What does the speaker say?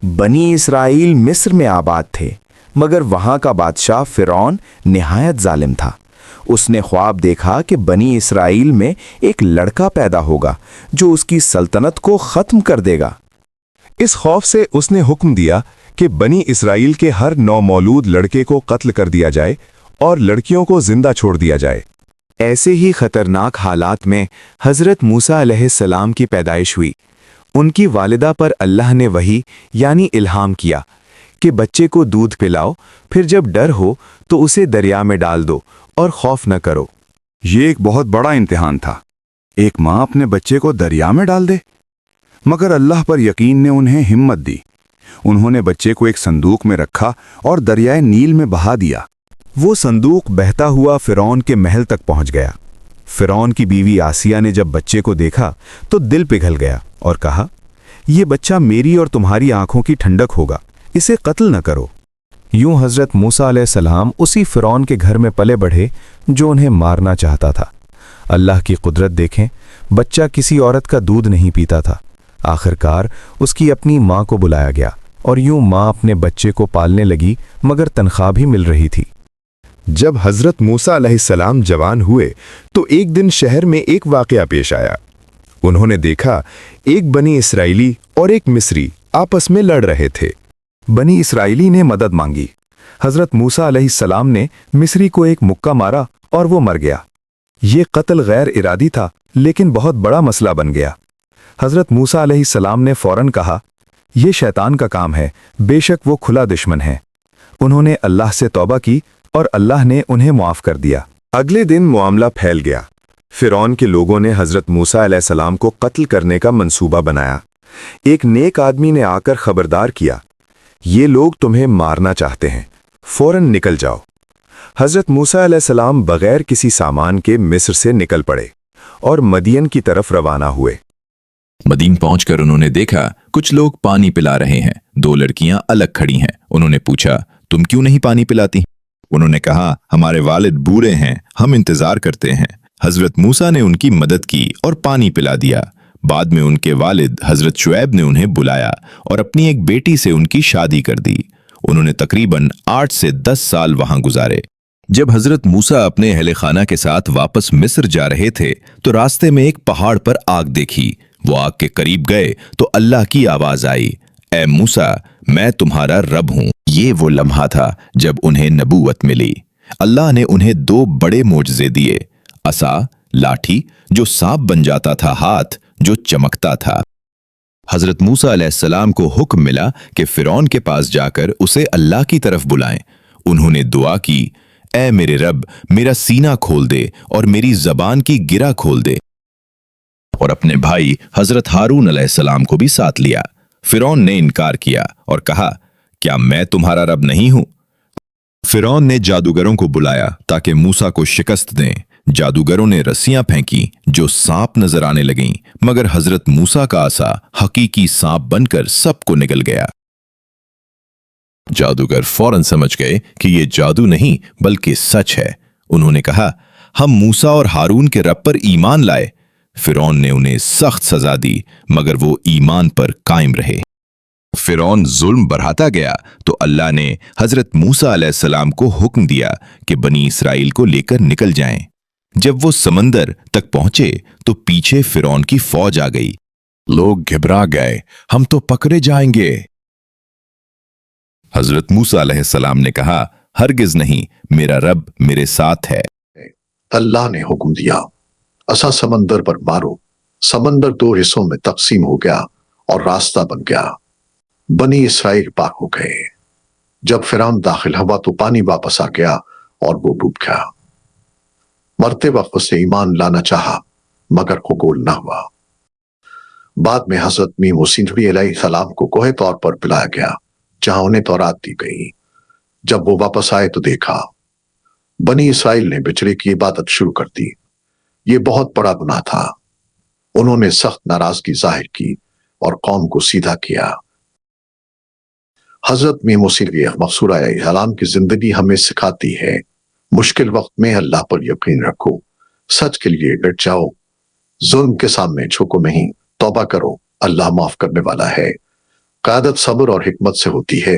बनी इसराइल मिस्र में आबाद थे, मगर वहां का बादशाह फिरौन निहायत जालिम था। उसने ख्वाब देखा कि बनी इसराइल में एक लड़का पैदा होगा जो उसकी सल्तनत को खत्म कर देगा। इस खौफ से उसने हुक्म दिया कि बनी इसराइल के हर नौमौलूद लड़के को कत्ल कर दिया जाए और लड़कियों को जिंदा छोड़ दिया जाए। ऐसे ही खतरनाक हालात में हजरत मूसा अलैहिस्सलाम की पैदाइश हुई। उनकी वालिदा पर अल्लाह ने वही यानी इल्हाम किया कि बच्चे को दूध पिलाओ, फिर जब डर हो तो उसे दरिया में डाल दो और खौफ न करो। ये एक बहुत बड़ा इम्तिहान था। एक माँ अपने बच्चे को दरिया में डाल दे, मगर अल्लाह पर यकीन ने उन्हें हिम्मत दी। उन्होंने बच्चे को एक संदूक में रखा और दरियाए नील में बहा दिया। वो संदूक बहता हुआ फिरौन के महल तक पहुंच गया। फिरौन की बीवी आसिया ने जब बच्चे को देखा तो दिल पिघल गया और कहा, यह बच्चा मेरी और तुम्हारी आंखों की ठंडक होगा, इसे कत्ल न करो। यूं हजरत मूसा अलैहिस्सलाम उसी फिरौन के घर में पले बढ़े जो उन्हें मारना चाहता था। अल्लाह की कुदरत देखें, बच्चा किसी औरत का दूध नहीं पीता था। आखिरकार उसकी अपनी माँ को बुलाया गया और यूं माँ अपने बच्चे को पालने लगी, मगर तनख्वाह भी मिल रही थी। जब हजरत मूसा अलैहिस्सलाम जवान हुए तो एक दिन शहर में एक वाकया पेश आया। उन्होंने देखा एक बनी इसराइली और एक मिस्री आपस में लड़ रहे थे। बनी इसराइली ने मदद मांगी। हजरत मूसा अलैहिस्सलाम ने मिस्री को एक मुक्का मारा और वो मर गया। ये कत्ल गैर इरादी था, लेकिन बहुत बड़ा मसला बन गया। हजरत मूसा अलैहिस्सलाम ने फौरन कहा, यह शैतान का काम है, बेशक वो खुला दुश्मन है। उन्होंने अल्लाह से तौबा की और अल्लाह ने उन्हें मुआफ कर दिया। अगले दिन मामला फैल गया। फिरौन के लोगों ने हजरत मूसा अलैहिस्सलाम को कत्ल करने का मंसूबा बनाया। एक नेक आदमी ने आकर खबरदार किया, ये लोग तुम्हें मारना चाहते हैं, फौरन निकल जाओ। हजरत मूसा अलैहिस्सलाम बगैर किसी सामान के मिस्र से निकल पड़े और मदियन की तरफ रवाना हुए। मदीन पहुंचकर उन्होंने देखा कुछ लोग पानी पिला रहे हैं। दो लड़कियां अलग खड़ी हैं। उन्होंने पूछा, तुम क्यों नहीं पानी पिलाती? उन्होंने कहा, हमारे वालिद बूढ़े हैं, हम इंतजार करते हैं। हजरत मूसा ने उनकी मदद की और पानी पिला दिया। बाद में उनके वालिद हजरत शुएब ने उन्हें बुलाया और अपनी एक बेटी से उनकी शादी कर दी। उन्होंने तकरीबन 8 से 10 साल वहां गुजारे। जब हजरत मूसा अपने अहले खाना के साथ वापस मिस्र जा रहे थे तो रास्ते में एक पहाड़ पर आग देखी। वो आग के करीब गए तो अल्लाह की आवाज आई, ए मूसा, मैं तुम्हारा रब हूं। ये वो लम्हा था जब उन्हें नबूवत मिली। अल्लाह ने उन्हें 2 बड़े मोजज़े दिए, असा लाठी जो सांप बन जाता था, हाथ जो चमकता था। हजरत मूसा अलैहिस्सलाम को हुक्म मिला कि फिरौन के पास जाकर उसे अल्लाह की तरफ बुलाएं। उन्होंने दुआ की, ऐ मेरे रब, मेरा सीना खोल दे और मेरी जबान की गिरा खोल दे। और अपने भाई हजरत हारून अलैहिस्सलाम को भी साथ लिया। फिरौन ने इनकार किया और कहा, क्या मैं तुम्हारा रब नहीं हूं? फिरौन ने जादूगरों को बुलाया ताकि मूसा को शिकस्त दें। जादूगरों ने रस्सियां फेंकी जो सांप नजर आने लगीं, मगर हजरत मूसा का आसा हकीकी सांप बनकर सबको निगल गया। जादूगर फौरन समझ गए कि यह जादू नहीं बल्कि सच है। उन्होंने कहा, हम मूसा और हारून के रब पर ईमान लाए। फिरौन ने उन्हें सख्त सजा दी, मगर वो ईमान पर कायम रहे। फिरौन जुल्म बढ़ाता गया तो अल्लाह ने हजरत मूसा अलैहिस्सलाम को हुक्म दिया कि बनी इसराइल को लेकर निकल जाएं। जब वो समंदर तक पहुंचे तो पीछे फिरौन की फौज आ गई। लोग घबरा गए, हम तो पकड़े जाएंगे। हजरत मूसा अलैहिस्सलाम ने कहा, हरगिज नहीं, मेरा रब मेरे साथ है। अल्लाह ने हुक्म दिया, असा समंदर पर मारो। समंदर 2 हिस्सों में तकसीम हो गया और रास्ता बन गया। बनी इसराइल पाक हो गए। जब फिरौन दाखिल हुआ तो पानी वापस आ गया और वो डूब गया। मरते वक्त उसे ईमान लाना चाहा, मगर कबूल न हुआ। बाद में हजरत मीम सिंधवी अलैहिस्सलाम को कोहे तौर पर पिलाया गया, जहां उन्हें तौरात दी गई। जब वो वापस आए तो देखा बनी इसराइल ने बिचड़े की इबादत शुरू कर दी। ये बहुत बड़ा गुनाह था। उन्होंने सख्त नाराजगी जाहिर की और कौम को सीधा किया। हजरत मीम सिंधवी मकसूरा अलैहिस्सलाम की जिंदगी हमें सिखाती है, मुश्किल वक्त में अल्लाह पर यकीन रखो, सच के लिए डट जाओ, जुल्म के सामने झुको नहीं, तौबा करो, अल्लाह माफ करने वाला है। क़यादत सब्र और हिकमत से होती है